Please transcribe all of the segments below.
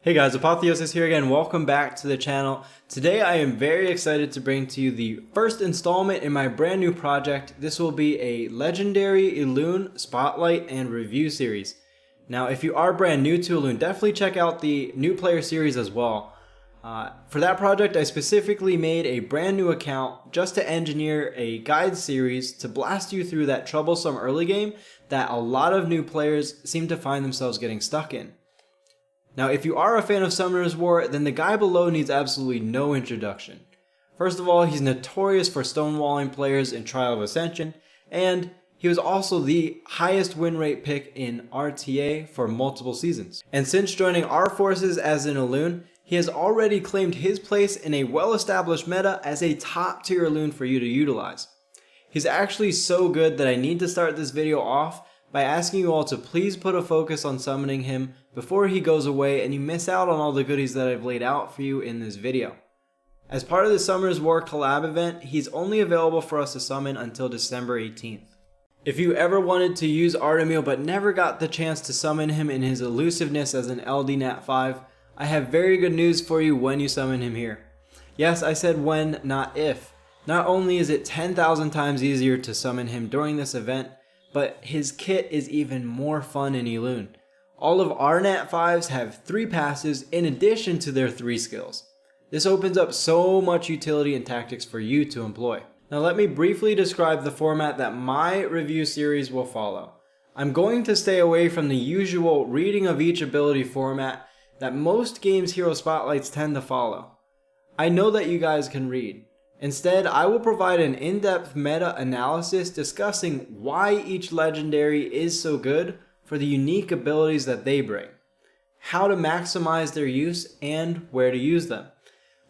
Hey guys, Apotheosis here again. Welcome back to the channel. Today I am very excited to bring to you the first installment in my brand new project. This will be a legendary ElunE spotlight and review series. Now if you are brand new to ElunE, definitely check out the new player series as well. For that project I specifically made a brand new account just to engineer a guide series to blast you through that troublesome early game that a lot of new players seem to find themselves getting stuck in. Now, if you are a fan of Summoner's War, then the guy below needs absolutely no introduction. First of all, he's notorious for stonewalling players in Trial of Ascension, and he was also the highest win rate pick in RTA for multiple seasons. And since joining our forces as an ElunE, he has already claimed his place in a well-established meta as a top tier ElunE for you to utilize. He's actually so good that I need to start this video off by asking you all to please put a focus on summoning him before he goes away and you miss out on all the goodies that I've laid out for you in this video. As part of the Summoner's War collab event, he's only available for us to summon until December 18th. If you ever wanted to use Artamiel but never got the chance to summon him in his elusiveness as an LD Nat 5, I have very good news for you when you summon him here. Yes, I said when, not if. Not only is it 10,000 times easier to summon him during this event, but his kit is even more fun in ElunE. All of our Nat 5s have 3 passes in addition to their 3 skills. This opens up so much utility and tactics for you to employ. Now let me briefly describe the format that my review series will follow. I'm going to stay away from the usual reading of each ability format that most games hero spotlights tend to follow. I know that you guys can read. Instead, I will provide an in-depth meta analysis discussing why each legendary is so good for the unique abilities that they bring, how to maximize their use, and where to use them.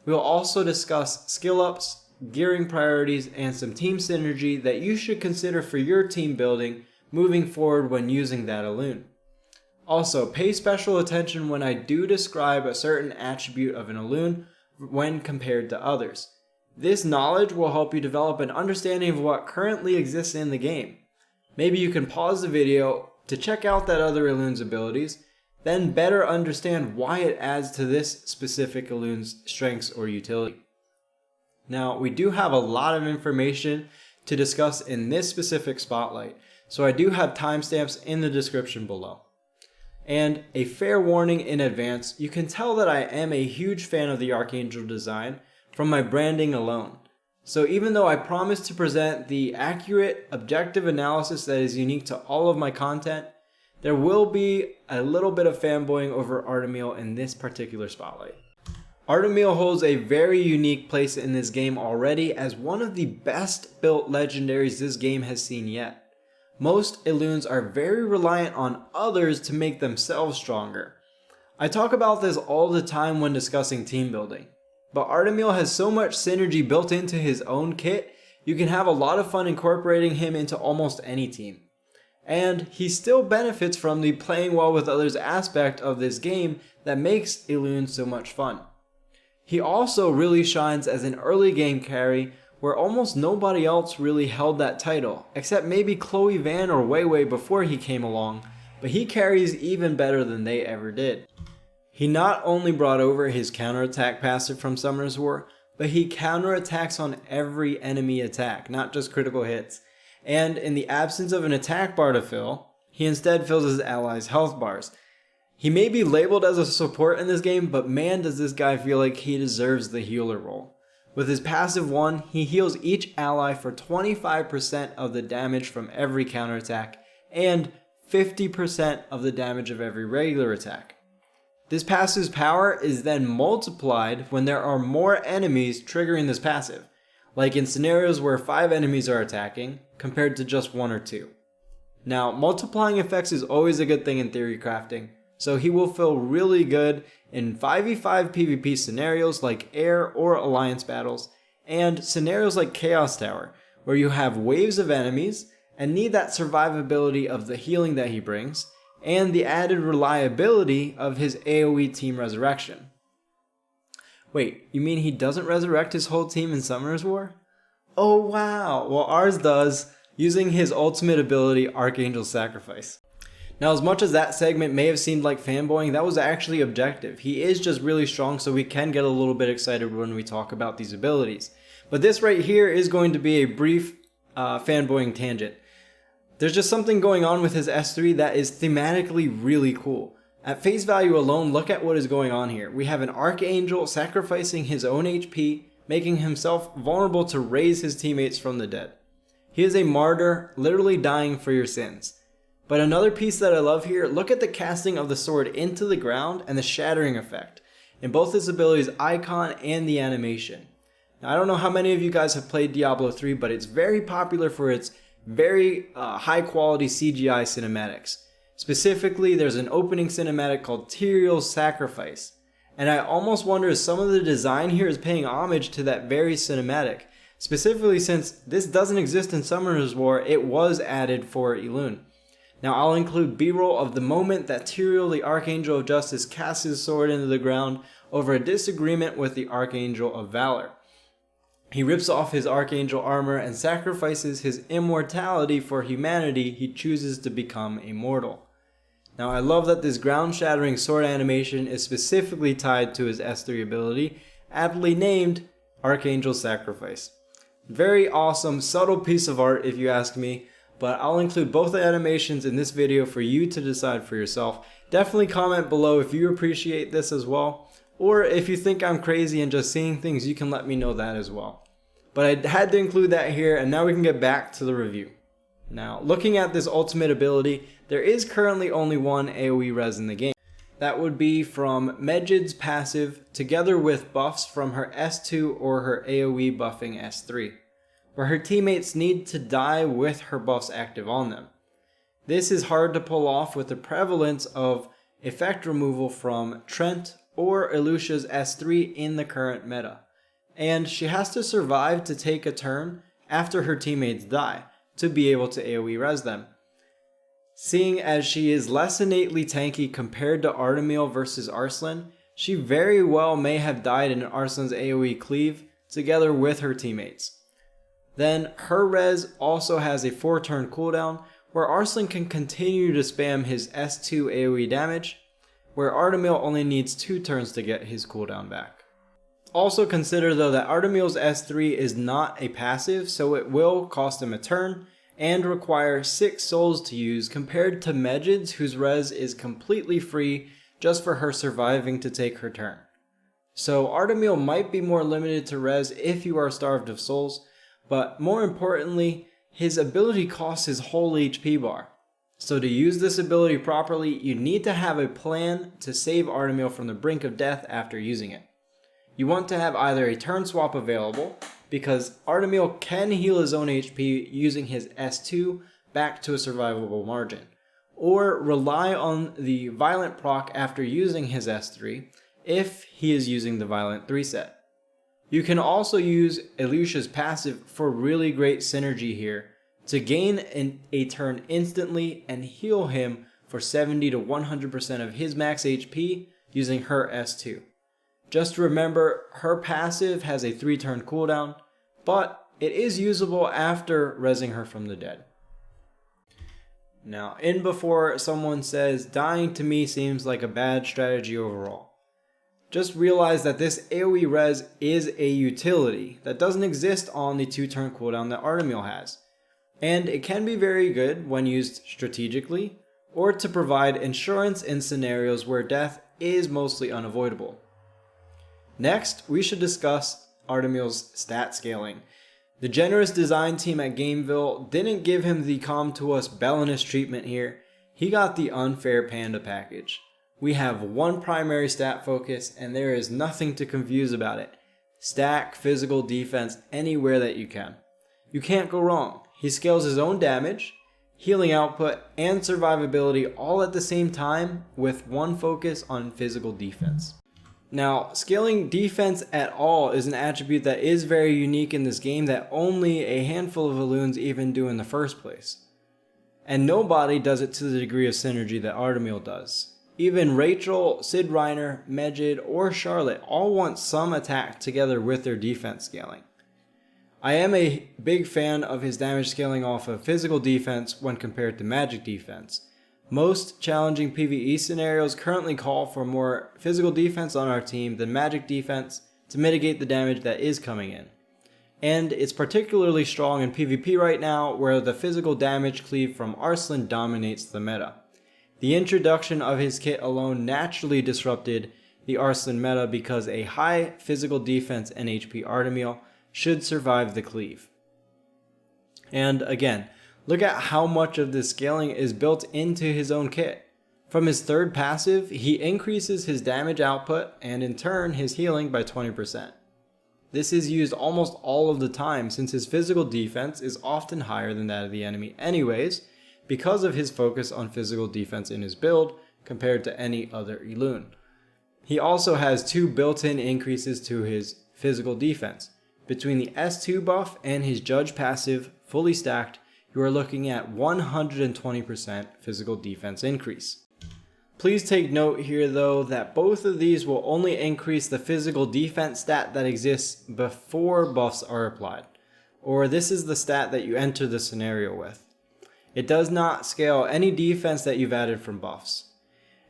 We will also discuss skill ups, gearing priorities, and some team synergy that you should consider for your team building moving forward when using that ElunE. Also, pay special attention when I do describe a certain attribute of an ElunE when compared to others. This knowledge will help you develop an understanding of what currently exists in the game. Maybe you can pause the video to check out that other ElunE's abilities, then better understand why it adds to this specific ElunE's strengths or utility. Now, we do have a lot of information to discuss in this specific spotlight, so I do have timestamps in the description below. And a fair warning in advance, you can tell that I am a huge fan of the Archangel design from my branding alone. So even though I promise to present the accurate, objective analysis that is unique to all of my content, there will be a little bit of fanboying over Artamiel in this particular spotlight. Artamiel holds a very unique place in this game already as one of the best built legendaries this game has seen yet. Most ElunEs are very reliant on others to make themselves stronger. I talk about this all the time when discussing team building. But Artamiel has so much synergy built into his own kit, you can have a lot of fun incorporating him into almost any team. And he still benefits from the playing well with others aspect of this game that makes ElunE so much fun. He also really shines as an early game carry where almost nobody else really held that title, except maybe Chloe Van or Weiwei before he came along, but he carries even better than they ever did. He not only brought over his counterattack passive from Summoner's War, but he counterattacks on every enemy attack, not just critical hits. And in the absence of an attack bar to fill, he instead fills his allies' health bars. He may be labeled as a support in this game, but man does this guy feel like he deserves the healer role. With his passive 1, he heals each ally for 25% of the damage from every counterattack, and 50% of the damage of every regular attack. This passive's power is then multiplied when there are more enemies triggering this passive, like in scenarios where 5 enemies are attacking, compared to just 1 or 2. Now, multiplying effects is always a good thing in theory crafting, so he will feel really good in 5v5 PvP scenarios like air or alliance battles, and scenarios like Chaos Tower, where you have waves of enemies and need that survivability of the healing that he brings, and the added reliability of his AoE team resurrection. Wait, you mean he doesn't resurrect his whole team in Summoner's War? Oh wow, well ours does, using his ultimate ability, Archangel Sacrifice. Now, as much as that segment may have seemed like fanboying, that was actually objective. He is just really strong, so we can get a little bit excited when we talk about these abilities. But this right here is going to be a brief fanboying tangent. There's just something going on with his S3 that is thematically really cool. At face value alone, look at what is going on here. We have an Archangel sacrificing his own HP, making himself vulnerable to raise his teammates from the dead. He is a martyr, literally dying for your sins. But another piece that I love here, look at the casting of the sword into the ground and the shattering effect in both his abilities icon and the animation. Now, I don't know how many of you guys have played Diablo 3, but it's very popular for its very high quality CGI cinematics. Specifically, there's an opening cinematic called Tyrael's Sacrifice. And I almost wonder if some of the design here is paying homage to that very cinematic. Specifically, since this doesn't exist in Summoner's War, it was added for ElunE. Now, I'll include B-roll of the moment that Tyrael, the Archangel of Justice, casts his sword into the ground over a disagreement with the Archangel of Valor. He rips off his Archangel armor and sacrifices his immortality for humanity. He chooses to become immortal. Now, I love that this ground-shattering sword animation is specifically tied to his S3 ability, aptly named Archangel's Sacrifice. Very awesome, subtle piece of art if you ask me, but I'll include both the animations in this video for you to decide for yourself. Definitely comment below if you appreciate this as well, or if you think I'm crazy and just seeing things, you can let me know that as well. But I had to include that here, and now we can get back to the review. Now, looking at this ultimate ability, there is currently only one AoE res in the game. That would be from Medjid's passive together with buffs from her S2 or her AoE buffing S3, where her teammates need to die with her buffs active on them. This is hard to pull off with the prevalence of effect removal from Trent or Elucia's S3 in the current meta, and she has to survive to take a turn after her teammates die to be able to AoE res them. Seeing as she is less innately tanky compared to Artamiel versus Arslan, she very well may have died in Arslan's AoE cleave together with her teammates. Then her res also has a 4-turn cooldown where Arslan can continue to spam his S2 AoE damage, where Artamiel only needs 2 turns to get his cooldown back. Also consider though that Artamiel's S3 is not a passive, so it will cost him a turn and require 6 souls to use compared to Medjid's, whose res is completely free just for her surviving to take her turn. So Artamiel might be more limited to res if you are starved of souls, but more importantly, his ability costs his whole HP bar. So to use this ability properly, you need to have a plan to save Artamiel from the brink of death after using it. You want to have either a turn swap available, because Artamiel can heal his own HP using his S2 back to a survivable margin, or rely on the Violent proc after using his S3 if he is using the Violent 3 set. You can also use Elucia's passive for really great synergy here to gain a turn instantly and heal him for 70 to 100% of his max HP using her S2. Just remember, her passive has a 3-turn cooldown, but it is usable after rezzing her from the dead. Now, in before someone says, dying to me seems like a bad strategy overall. Just realize that this AoE res is a utility that doesn't exist on the 2-turn cooldown that Artamiel has. And it can be very good when used strategically, or to provide insurance in scenarios where death is mostly unavoidable. Next, we should discuss Artamiel's stat scaling. The generous design team at Gameville didn't give him the come to us Belinus treatment here. He got the unfair panda package. We have one primary stat focus and there is nothing to confuse about it. Stack physical defense anywhere that you can. You can't go wrong. He scales his own damage, healing output, and survivability all at the same time with one focus on physical defense. Now, scaling defense at all is an attribute that is very unique in this game that only a handful of ElunEs even do in the first place. And nobody does it to the degree of synergy that Artamiel does. Even Rachel, Sid Reiner, Medjid, or Charlotte all want some attack together with their defense scaling. I am a big fan of his damage scaling off of physical defense when compared to magic defense, Most challenging PvE scenarios currently call for more physical defense on our team than magic defense to mitigate the damage that is coming in. And it's particularly strong in PvP right now, where the physical damage cleave from Arslan dominates the meta. The introduction of his kit alone naturally disrupted the Arslan meta because a high physical defense and HP Artamiel should survive the cleave. And again, look at how much of this scaling is built into his own kit. From his third passive, he increases his damage output and in turn his healing by 20%. This is used almost all of the time since his physical defense is often higher than that of the enemy anyways, because of his focus on physical defense in his build compared to any other ElunE. He also has 2 built-in increases to his physical defense. Between the S2 buff and his Judge passive fully stacked, you are looking at 120% physical defense increase. Please take note here though that both of these will only increase the physical defense stat that exists before buffs are applied, or this is the stat that you enter the scenario with. It does not scale any defense that you've added from buffs.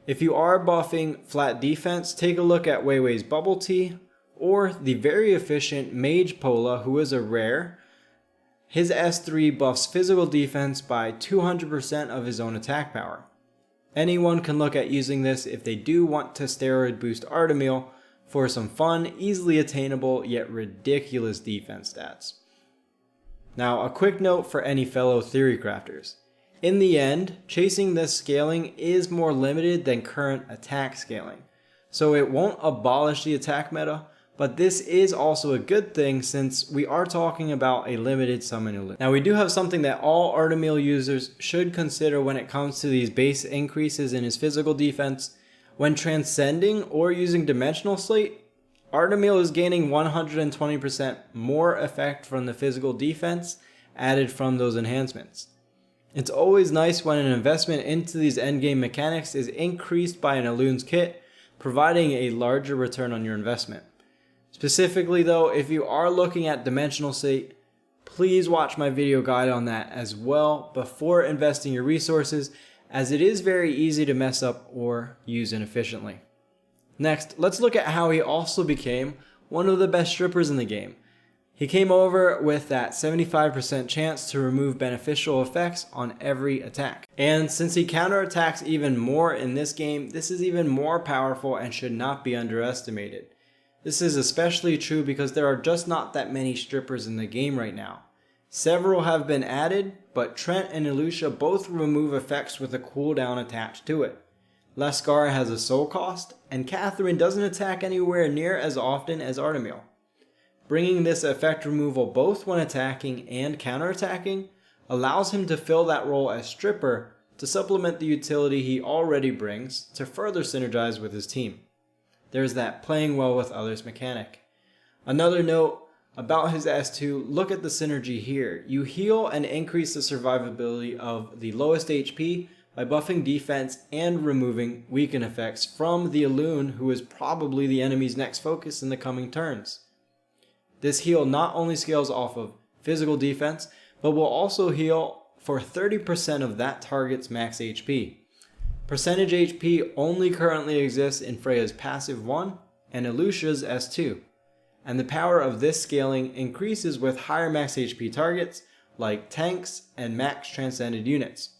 If you are buffing flat defense, take a look at Weiwei's Bubble Tea, or the very efficient Mage Pola, who is a rare. His S3 buffs physical defense by 200% of his own attack power. Anyone can look at using this if they do want to steroid boost Artamiel for some fun, easily attainable, yet ridiculous defense stats. Now, a quick note for any fellow theory crafters. In the end, chasing this scaling is more limited than current attack scaling, so it won't abolish the attack meta, but this is also a good thing since we are talking about a limited summon ElunE. Now we do have something that all Artamiel users should consider when it comes to these base increases in his physical defense. When transcending or using Dimensional Slate, Artamiel is gaining 120% more effect from the physical defense added from those enhancements. It's always nice when an investment into these endgame mechanics is increased by an ElunE's kit, providing a larger return on your investment. Specifically though, if you are looking at Dimensional Slate, please watch my video guide on that as well before investing your resources, as it is very easy to mess up or use inefficiently. Next, let's look at how he also became one of the best strippers in the game. He came over with that 75% chance to remove beneficial effects on every attack. And since he counterattacks even more in this game, this is even more powerful and should not be underestimated. This is especially true because there are just not that many strippers in the game right now. Several have been added, but Trent and Elucia both remove effects with a cooldown attached to it. Leskar has a soul cost, and Catherine doesn't attack anywhere near as often as Artamiel. Bringing this effect removal both when attacking and counterattacking allows him to fill that role as stripper to supplement the utility he already brings to further synergize with his team. There's that playing well with others mechanic. Another note about his S2, look at the synergy here. You heal and increase the survivability of the lowest HP by buffing defense and removing weaken effects from the ElunE, who is probably the enemy's next focus in the coming turns. This heal not only scales off of physical defense, but will also heal for 30% of that target's max HP. Percentage HP only currently exists in Freya's passive 1 and Elucia's S2, and the power of this scaling increases with higher max HP targets like tanks and max transcended units.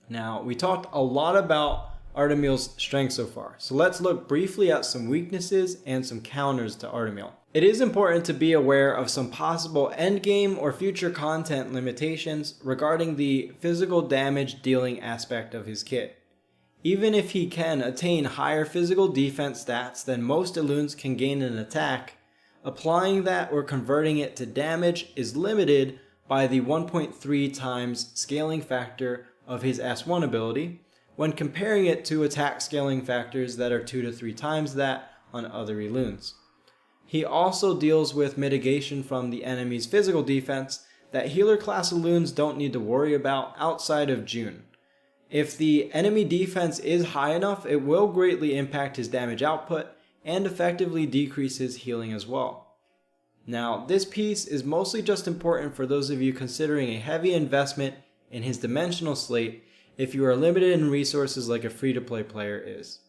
Now, we talked a lot about Artamiel's strength so far, so let's look briefly at some weaknesses and some counters to Artamiel. It is important to be aware of some possible endgame or future content limitations regarding the physical damage dealing aspect of his kit. Even if he can attain higher physical defense stats than most ElunEs can gain in attack, applying that or converting it to damage is limited by the 1.3 times scaling factor of his S1 ability when comparing it to attack scaling factors that are 2 to 3 times that on other ElunEs. He also deals with mitigation from the enemy's physical defense that healer class ElunEs don't need to worry about outside of June. If the enemy defense is high enough, it will greatly impact his damage output and effectively decrease his healing as well. Now, this piece is mostly just important for those of you considering a heavy investment in his Dimensional Slate if you are limited in resources like a free-to-play player is.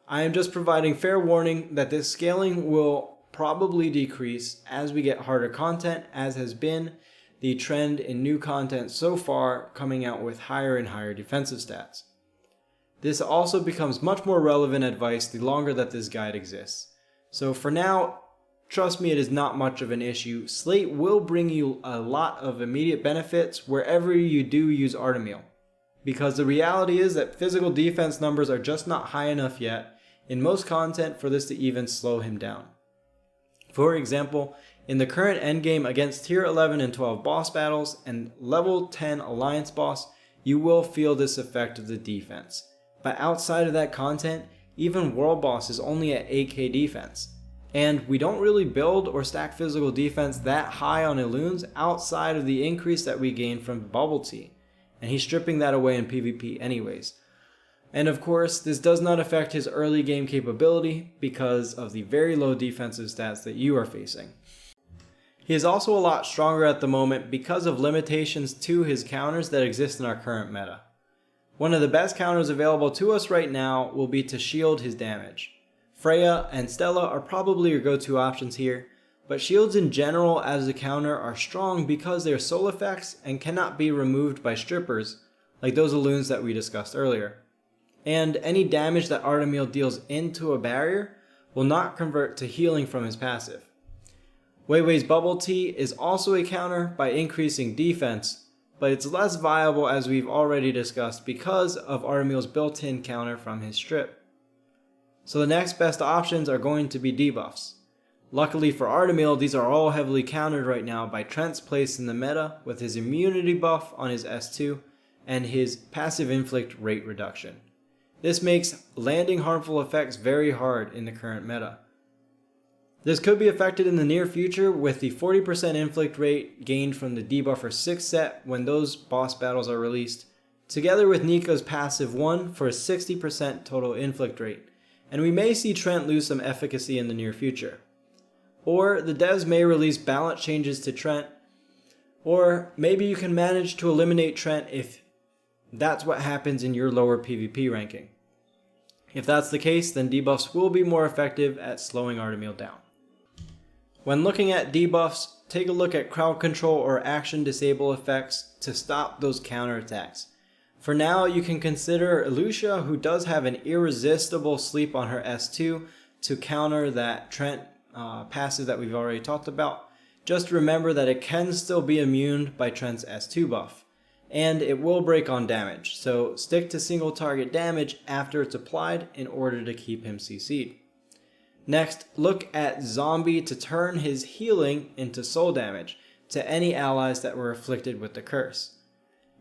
I am just providing fair warning that this scaling will probably decrease as we get harder content, as has been the trend in new content so far, coming out with higher and higher defensive stats. This also becomes much more relevant advice the longer that this guide exists. So for now, trust me, it is not much of an issue. Slate will bring you a lot of immediate benefits wherever you do use Artamiel, because the reality is that physical defense numbers are just not high enough yet in most content for this to even slow him down. For example, in the current endgame against tier 11 and 12 boss battles and level 10 alliance boss, you will feel this effect of the defense. But outside of that content, even world boss is only at 8k defense. And we don't really build or stack physical defense that high on ElunEs outside of the increase that we gain from Bubble Tea. And he's stripping that away in PvP anyways. And of course, this does not affect his early game capability because of the very low defensive stats that you are facing. He is also a lot stronger at the moment because of limitations to his counters that exist in our current meta. One of the best counters available to us right now will be to shield his damage. Freya and Stella are probably your go-to options here, but shields in general as a counter are strong because they are soul effects and cannot be removed by strippers like those ElunEs that we discussed earlier. And any damage that Artamiel deals into a barrier will not convert to healing from his passive. Weiwei's Bubble Tea is also a counter by increasing defense, but it's less viable as we've already discussed because of Artamiel's built-in counter from his strip. So the next best options are going to be debuffs. Luckily for Artamiel, these are all heavily countered right now by Trent's place in the meta with his immunity buff on his S2 and his passive inflict rate reduction. This makes landing harmful effects very hard in the current meta. This could be affected in the near future with the 40% inflict rate gained from the Debuffer 6 set when those boss battles are released, together with Nika's passive 1 for a 60% total inflict rate, and we may see Trent lose some efficacy in the near future. Or the devs may release balance changes to Trent, or maybe you can manage to eliminate Trent if that's what happens in your lower PvP ranking. If that's the case, then debuffs will be more effective at slowing Artamiel down. When looking at debuffs, take a look at crowd control or action disable effects to stop those counterattacks. For now, you can consider Yugioh, who does have an irresistible sleep on her S2 to counter that Trent passive that we've already talked about. Just remember that it can still be immune by Trent's S2 buff, and it will break on damage, so stick to single target damage after it's applied in order to keep him CC'd. Next, look at Zombie to turn his healing into soul damage to any allies that were afflicted with the curse.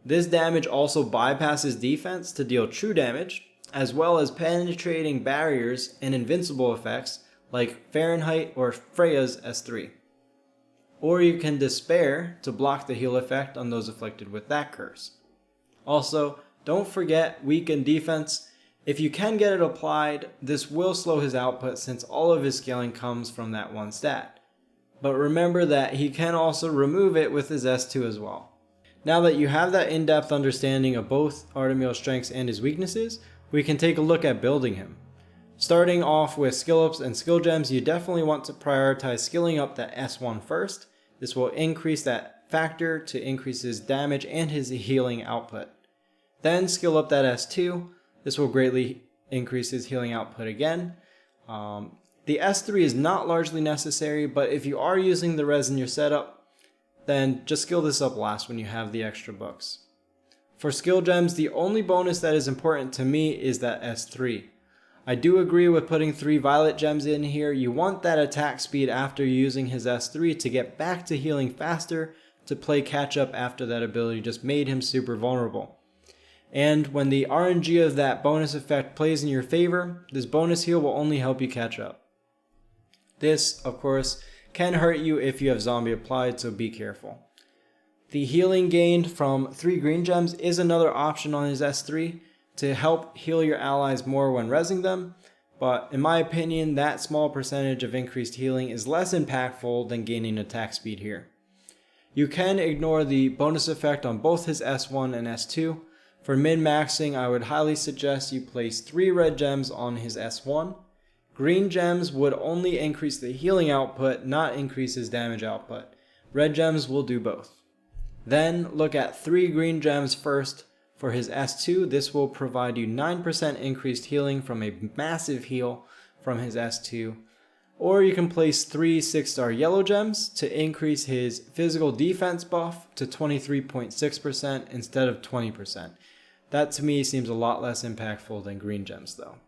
This damage also bypasses defense to deal true damage, as well as penetrating barriers and invincible effects like Fahrenheit or Freya's S3. Or you can Despair to block the heal effect on those afflicted with that curse. Also, don't forget Weaken Defense. If you can get it applied, this will slow his output since all of his scaling comes from that one stat. But remember that he can also remove it with his S2 as well. Now that you have that in-depth understanding of both Artamiel's strengths and his weaknesses, we can take a look at building him. Starting off with Skillups and skill gems, you definitely want to prioritize skilling up that S1 first. This will increase that factor to increase his damage and his healing output. Then skill up that S2. This will greatly increase his healing output again. The S3 is not largely necessary, but if you are using the res in your setup, then just skill this up last when you have the extra books. For skill gems, the only bonus that is important to me is that S3. I do agree with putting 3 violet gems in here. You want that attack speed after using his S3 to get back to healing faster to play catch up after that ability just made him super vulnerable. And when the RNG of that bonus effect plays in your favor, this bonus heal will only help you catch up. This, of course, can hurt you if you have zombie applied, so be careful. The healing gained from 3 green gems is another option on his S3 to help heal your allies more when resing them, but in my opinion, that small percentage of increased healing is less impactful than gaining attack speed here. You can ignore the bonus effect on both his S1 and S2. For min-maxing, I would highly suggest you place 3 red gems on his S1. Green gems would only increase the healing output, not increase his damage output. Red gems will do both. Then look at 3 green gems first for his S2. This will provide you 9% increased healing from a massive heal from his S2. Or you can place 3 6-star yellow gems to increase his physical defense buff to 23.6% instead of 20%. That to me seems a lot less impactful than green gems though.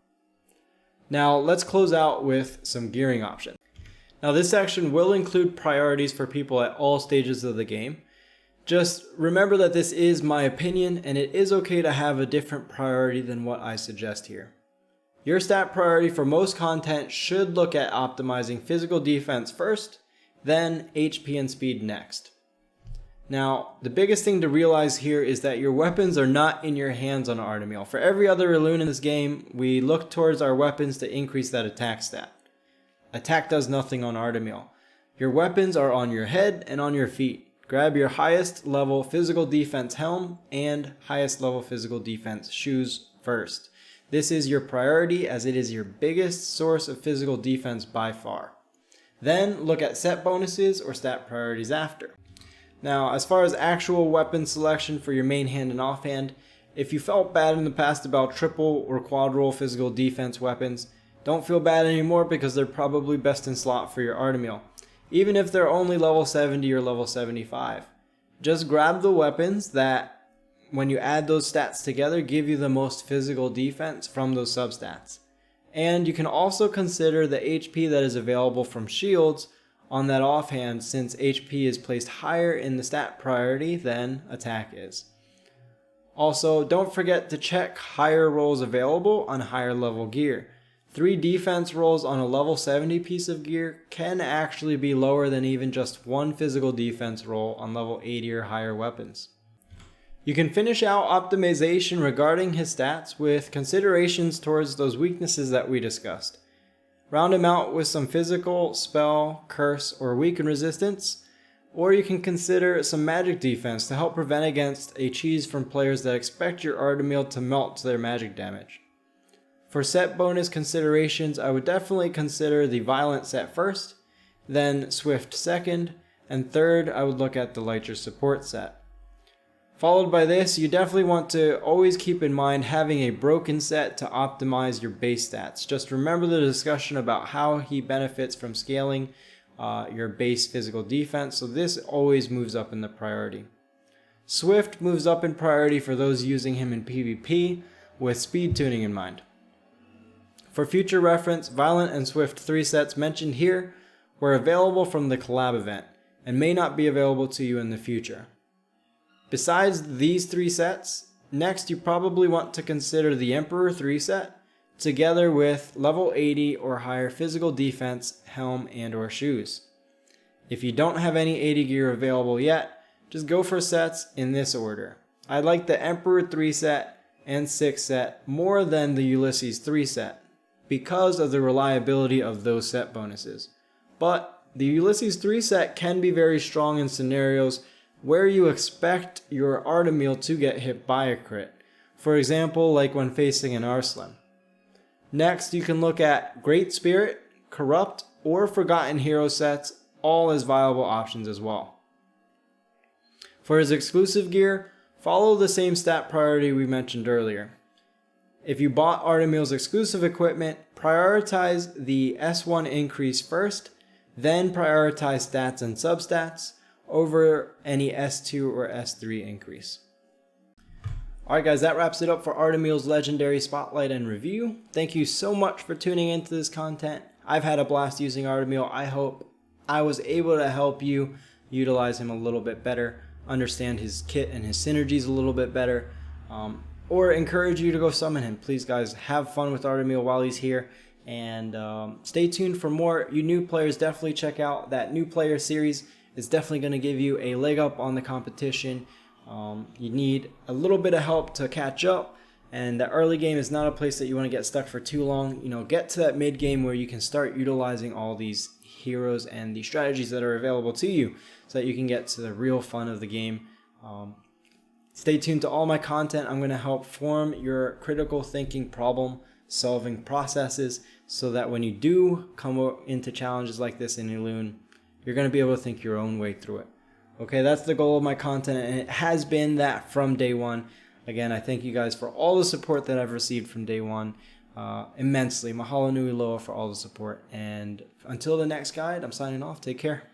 Now let's close out with some gearing options. Now this section will include priorities for people at all stages of the game. Just remember that this is my opinion and it is okay to have a different priority than what I suggest here. Your stat priority for most content should look at optimizing physical defense first, then HP and speed next. Now, the biggest thing to realize here is that your weapons are not in your hands on Artamiel. For every other ElunE in this game, we look towards our weapons to increase that attack stat. Attack does nothing on Artamiel. Your weapons are on your head and on your feet. Grab your highest level physical defense helm and highest level physical defense shoes first. This is your priority as it is your biggest source of physical defense by far. Then look at set bonuses or stat priorities after. Now, as far as actual weapon selection for your main hand and offhand, if you felt bad in the past about triple or quad roll physical defense weapons, don't feel bad anymore because they're probably best in slot for your Artamiel, even if they're only level 70 or level 75. Just grab the weapons that, when you add those stats together, give you the most physical defense from those substats. And you can also consider the HP that is available from shields on that offhand, since HP is placed higher in the stat priority than attack is. Also, don't forget to check higher rolls available on higher level gear. 3 defense rolls on a level 70 piece of gear can actually be lower than even just 1 physical defense roll on level 80 or higher weapons. You can finish out optimization regarding his stats with considerations towards those weaknesses that we discussed. Round him out with some physical, spell, curse, or weaken resistance, or you can consider some magic defense to help prevent against a cheese from players that expect your Artamiel to melt to their magic damage. For set bonus considerations, I would definitely consider the Violent set first, then Swift second, and third I would look at the Lighter support set. Followed by this, you definitely want to always keep in mind having a broken set to optimize your base stats. Just remember the discussion about how he benefits from scaling your base physical defense, so this always moves up in the priority. Swift moves up in priority for those using him in PvP with speed tuning in mind. For future reference, Violent and Swift 3 sets mentioned here were available from the collab event and may not be available to you in the future. Besides these 3 sets, next you probably want to consider the Emperor 3 set together with level 80 or higher physical defense, helm, and or shoes. If you don't have any 80 gear available yet, just go for sets in this order. I like the Emperor 3 set and 6 set more than the Ulysses 3 set because of the reliability of those set bonuses. But the Ulysses 3 set can be very strong in scenarios where you expect your Artamiel to get hit by a crit. For example, like when facing an Arslan. Next, you can look at Great Spirit, Corrupt, or Forgotten Hero sets, all as viable options as well. For his exclusive gear, follow the same stat priority we mentioned earlier. If you bought Artamiel's exclusive equipment, prioritize the S1 increase first, then prioritize stats and substats over any S2 or S3 increase. Alright guys, that wraps it up for Artamiel's Legendary Spotlight and Review. Thank you so much for tuning into this content. I've had a blast using Artamiel. I hope I was able to help you utilize him a little bit better, understand his kit and his synergies a little bit better, or encourage you to go summon him. Please guys, have fun with Artamiel while he's here, and stay tuned for more. You new players, definitely check out that new player series. It's definitely going to give you a leg up on the competition. You need a little bit of help to catch up, and the early game is not a place that you want to get stuck for too long. You know, get to that mid game where you can start utilizing all these heroes and the strategies that are available to you so that you can get to the real fun of the game. Stay tuned to all my content. I'm going to help form your critical thinking problem solving processes so that when you do come into challenges like this in ElunE, you're going to be able to think your own way through it. Okay, that's the goal of my content, and it has been that from day one. Again, I thank you guys for all the support that I've received from day one. Immensely. Mahalo nui loa for all the support. And until the next guide, I'm signing off. Take care.